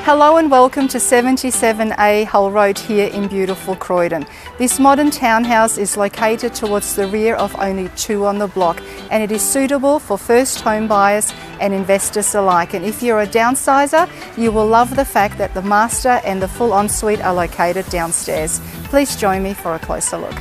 Hello and welcome to 77A Hull Road here in beautiful Croydon. This modern townhouse is located towards the rear of only 2 on the block, and it is suitable for first home buyers and investors alike. And if you're a downsizer, you will love the fact that the master and the full ensuite are located downstairs. Please join me for a closer look.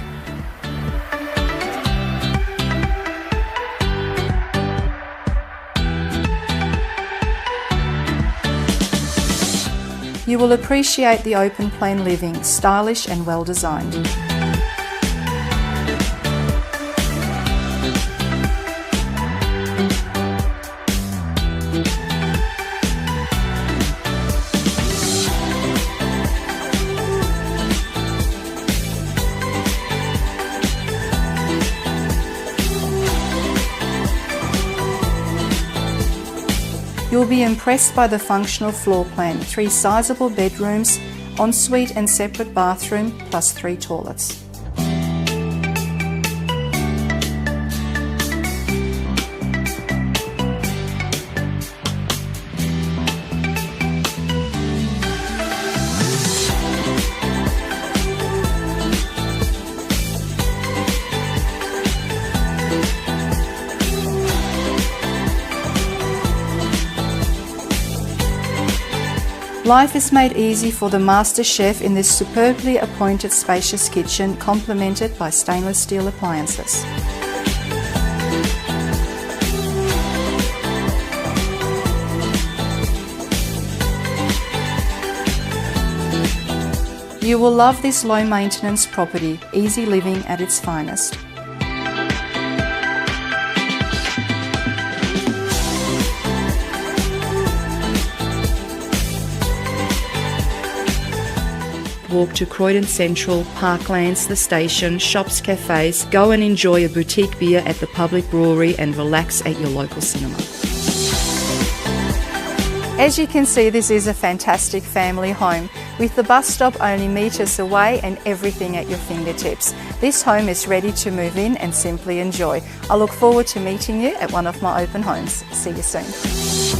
You will appreciate the open plan living, stylish and well designed. You'll be impressed by the functional floor plan, 3 sizable bedrooms, ensuite and separate bathroom, plus 3 toilets. Life is made easy for the master chef in this superbly appointed spacious kitchen, complemented by stainless steel appliances. You will love this low maintenance property, easy living at its finest. Walk to Croydon Central, Parklands, the station, shops, cafes, go and enjoy a boutique beer at the public brewery and relax at your local cinema. As you can see, this is a fantastic family home with the bus stop only metres away and everything at your fingertips. This home is ready to move in and simply enjoy. I look forward to meeting you at one of my open homes. See you soon.